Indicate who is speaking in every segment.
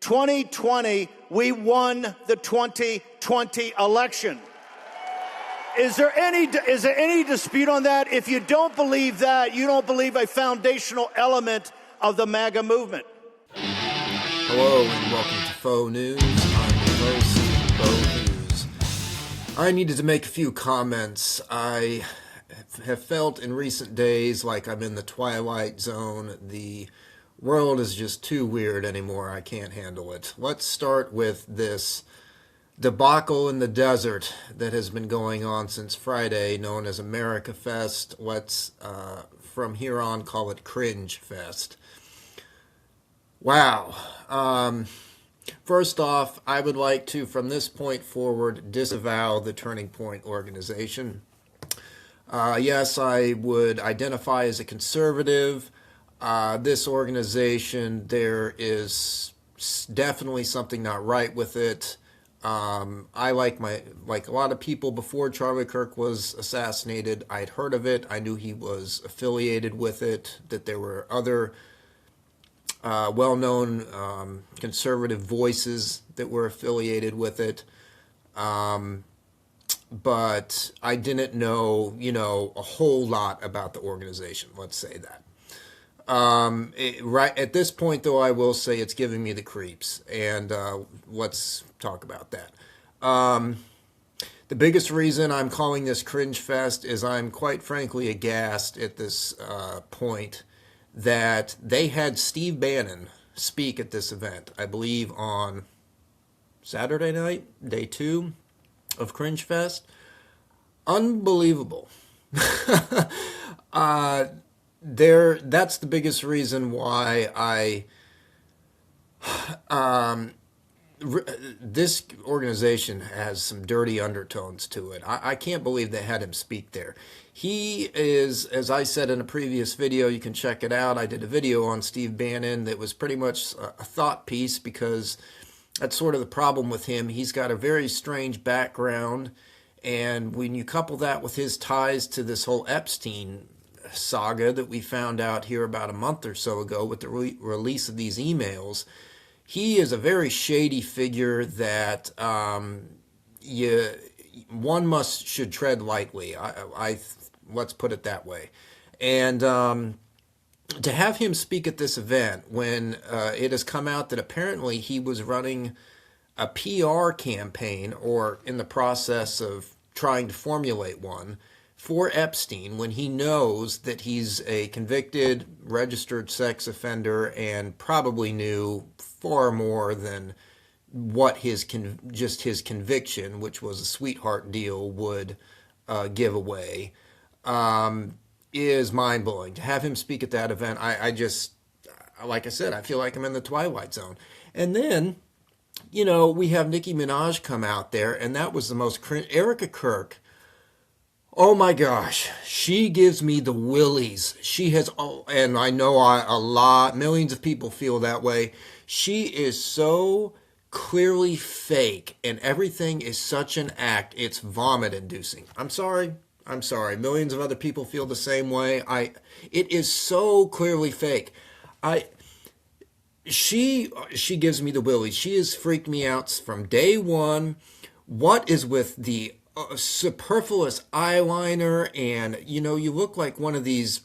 Speaker 1: 2020, we won the 2020 election. Is there any dispute on that? If you don't believe that, you don't believe a foundational element of the MAGA movement.
Speaker 2: Hello and welcome to Faux News. I'm your host, Faux News. I needed to make a few comments. I have felt in recent days like I'm in the Twilight Zone. The world is just too weird anymore. I can't handle it. Let's start with this debacle in the desert that has been going on since Friday, known as AmFest. Let's, from here on, call it Cringefest. Wow. First off, I would like to, from this point forward, disavow the Turning Point organization. Yes, I would identify as a conservative. This organization, there is definitely something not right with it. I like a lot of people before Charlie Kirk was assassinated, I'd heard of it. I knew he was affiliated with it, that there were other well-known conservative voices that were affiliated with it. But I didn't know, a whole lot about the organization, let's say that. Right at this point, though, I will say it's giving me the creeps, and let's talk about that. The biggest reason I'm calling this Cringefest is I'm quite frankly aghast at this point that they had Steve Bannon speak at this event, I believe on Saturday night, day 2 of Cringefest. Unbelievable. That's the biggest reason why this organization has some dirty undertones to it. I can't believe they had him speak there. He is, as I said in a previous video, you can check it out. I did a video on Steve Bannon that was pretty much a thought piece, because that's sort of the problem with him. He's got a very strange background, and when you couple that with his ties to this whole Epstein saga that we found out here about a month or so ago with the release of these emails, he is a very shady figure that one should tread lightly. Let's put it that way. And to have him speak at this event when it has come out that apparently he was running a PR campaign, or in the process of trying to formulate one, for Epstein, when he knows that he's a convicted, registered sex offender and probably knew far more than what just his conviction, which was a sweetheart deal, would give away, is mind-blowing. To have him speak at that event, I just, like I said, I feel like I'm in the Twilight Zone. And then, we have Nicki Minaj come out there, and that was the most Erica Kirk. Oh my gosh, she gives me the willies. She has, and I know millions of people feel that way. She is so clearly fake, and everything is such an act, it's vomit-inducing. I'm sorry. Millions of other people feel the same way. It is so clearly fake. She gives me the willies. She has freaked me out from day one. What is with the superfluous eyeliner, and you look like one of these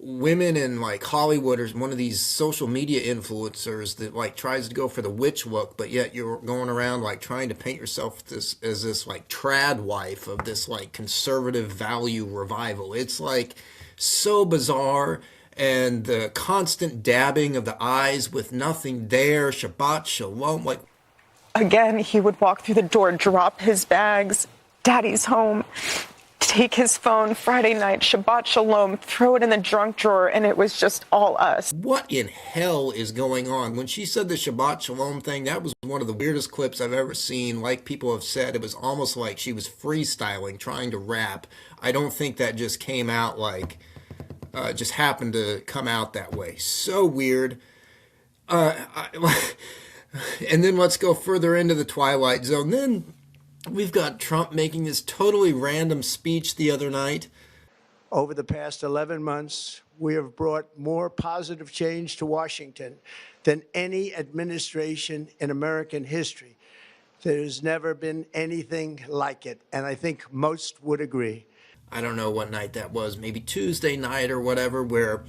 Speaker 2: women in like Hollywood, or one of these social media influencers that like tries to go for the witch look, but yet you're going around like trying to paint yourself as this like trad wife of this like conservative value revival. It's like so bizarre, and the constant dabbing of the eyes with nothing there. Shabbat Shalom, like.
Speaker 3: Again, he would walk through the door, drop his bags, Daddy's home, take his phone, Friday night, Shabbat Shalom, throw it in the junk drawer, and it was just all us.
Speaker 2: What in hell is going on? When she said the Shabbat Shalom thing, that was one of the weirdest clips I've ever seen. Like people have said, it was almost like she was freestyling, trying to rap. I don't think that just came out like, just happened to come out that way. So weird. And then let's go further into the Twilight Zone. Then we've got Trump making this totally random speech the other night.
Speaker 4: Over the past 11 months, we have brought more positive change to Washington than any administration in American history. There's never been anything like it, and I think most would agree.
Speaker 2: I don't know what night that was, maybe Tuesday night or whatever, where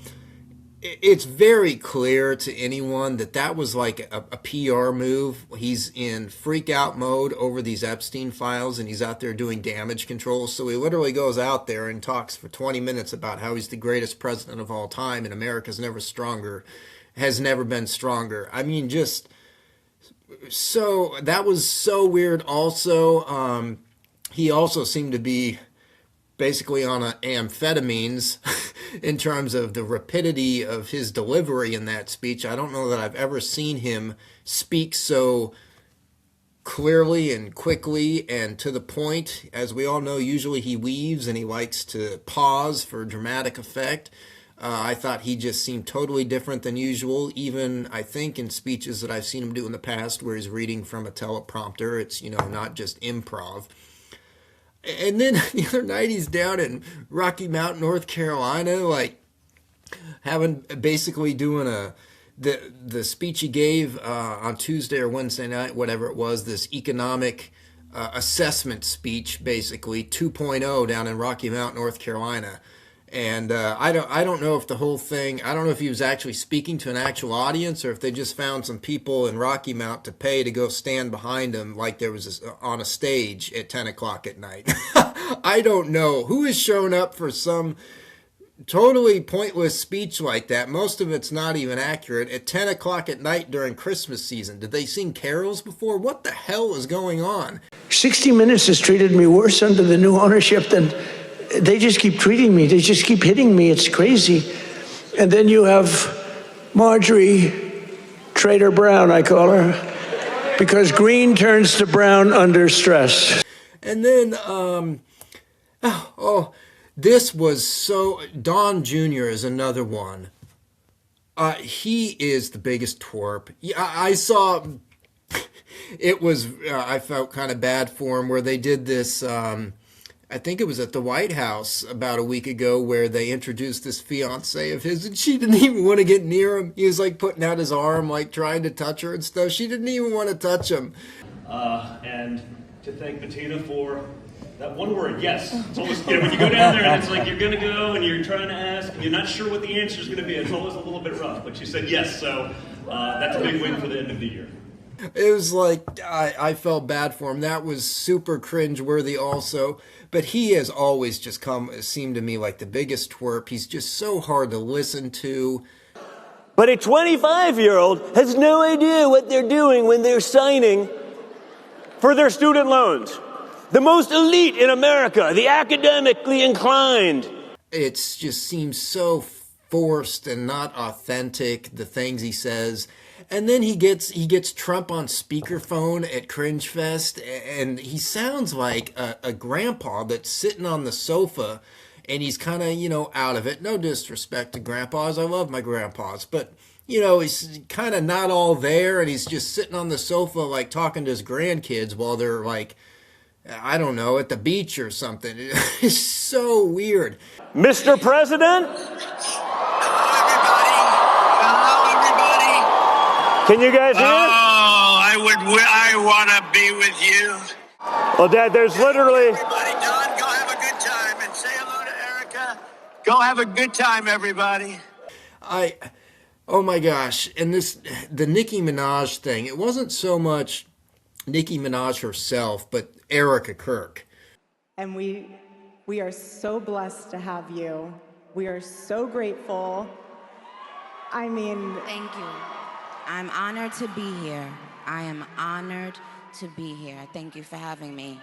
Speaker 2: it's very clear to anyone that that was like a PR move. He's in freak out mode over these Epstein files, and he's out there doing damage control. So he literally goes out there and talks for 20 minutes about how he's the greatest president of all time, and America's never been stronger. I mean, just so that was so weird. Also, he also seemed to be basically on amphetamines in terms of the rapidity of his delivery in that speech. I don't know that I've ever seen him speak so clearly and quickly and to the point. As we all know, usually he weaves and he likes to pause for dramatic effect. I thought he just seemed totally different than usual, even I think in speeches that I've seen him do in the past where he's reading from a teleprompter. It's, not just improv. And then the other night he's down in Rocky Mount, North Carolina, like basically doing the speech he gave on Tuesday or Wednesday night, whatever it was, this economic assessment speech, basically 2.0 down in Rocky Mount, North Carolina. And I don't know if the whole thing, I don't know if he was actually speaking to an actual audience or if they just found some people in Rocky Mount to pay to go stand behind him like there was on a stage at 10 o'clock at night. I don't know who has shown up for some totally pointless speech like that. Most of it's not even accurate at 10 o'clock at night during Christmas season. Did they sing carols before? What the hell is going on?
Speaker 4: 60 Minutes has treated me worse under the new ownership than they just keep treating me. They just keep hitting me. It's crazy. And then you have Marjorie Trader Brown, I call her, because green turns to brown under stress.
Speaker 2: And then, this was so, Don Jr. is another one. He is the biggest twerp. Yeah, I saw, it was, I felt kind of bad for him where they did this, I think it was at the White House about a week ago where they introduced this fiance of his and she didn't even want to get near him. He was like putting out his arm, like trying to touch her and stuff. She didn't even want to touch him.
Speaker 5: And to thank Bettina for that one word, yes. It's almost, when you go down there and it's like you're going to go and you're trying to ask and you're not sure what the answer is going to be. It's always a little bit rough, but she said yes. So that's a big win for the end of the year.
Speaker 2: It was like, I felt bad for him. That was super cringeworthy also. But he has always just seemed to me like the biggest twerp. He's just so hard to listen to.
Speaker 6: But a 25-year-old has no idea what they're doing when they're signing for their student loans. The most elite in America, the academically inclined.
Speaker 2: It just seems so forced and not authentic, the things he says. And then he gets Trump on speakerphone at Cringefest, and he sounds like a grandpa that's sitting on the sofa, and he's kind of, out of it. No disrespect to grandpas. I love my grandpas. But, he's kind of not all there, and he's just sitting on the sofa, like, talking to his grandkids while they're, like, I don't know, at the beach or something. It's so weird.
Speaker 6: Mr. President? Can you guys hear?
Speaker 7: I want to be with you.
Speaker 6: Well, Dad, there's literally...
Speaker 7: Everybody, Don, go have a good time and say hello to Erica. Go have a good time, everybody.
Speaker 2: Oh my gosh. And the Nicki Minaj thing, it wasn't so much Nicki Minaj herself, but Erica Kirk.
Speaker 8: And we are so blessed to have you. We are so grateful. I mean...
Speaker 9: Thank you. I'm honored to be here. I am honored to be here. Thank you for having me.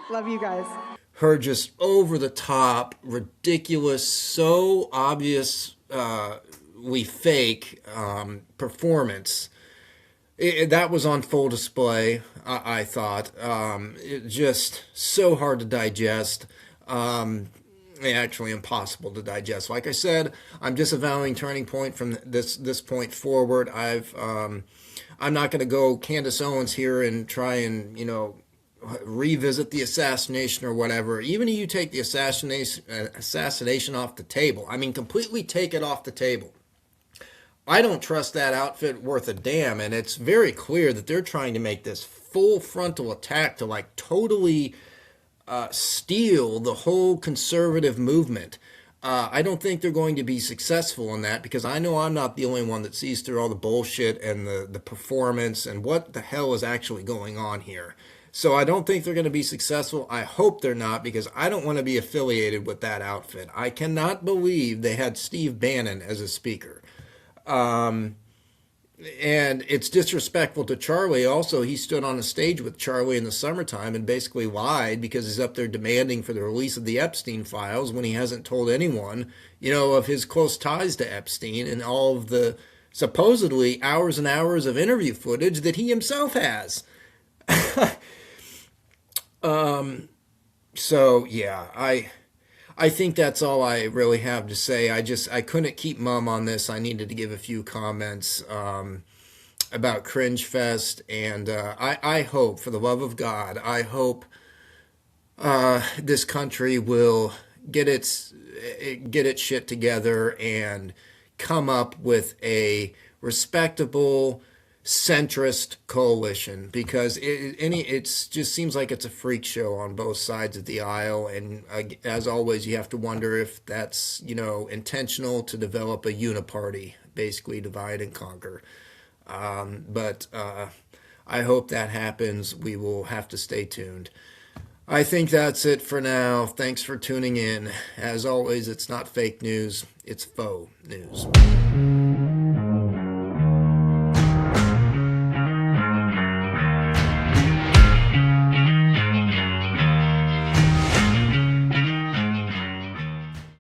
Speaker 8: Love you guys.
Speaker 2: Her just over the top, ridiculous, so obviously fake performance. That was on full display, I thought. It just so hard to digest. actually impossible to digest. Like I said, I'm disavowing Turning Point from this point forward. I'm not going to go Candace Owens here and try and, revisit the assassination or whatever. Even if you take the assassination off the table, I mean, completely take it off the table, I don't trust that outfit worth a damn. And it's very clear that they're trying to make this full frontal attack to like totally steal the whole conservative movement. I don't think they're going to be successful in that, because I know I'm not the only one that sees through all the bullshit and the performance and what the hell is actually going on here. So I don't think they're going to be successful. I hope they're not, because I don't want to be affiliated with that outfit. I cannot believe they had Steve Bannon as a speaker. And it's disrespectful to Charlie. Also, he stood on a stage with Charlie in the summertime and basically lied because he's up there demanding for the release of the Epstein files when he hasn't told anyone, of his close ties to Epstein and all of the supposedly hours and hours of interview footage that he himself has. So yeah, I think that's all I really have to say. I couldn't keep mum on this. I needed to give a few comments about Cringefest, and I hope, for the love of God, I hope this country will get its shit together and come up with a respectable centrist coalition, because it just seems like it's a freak show on both sides of the aisle, and as always you have to wonder if that's intentional to develop a uniparty, basically divide and conquer. But I hope that happens. We will have to stay tuned. I think that's it for now. Thanks for tuning in. As always, it's not fake news, it's faux news.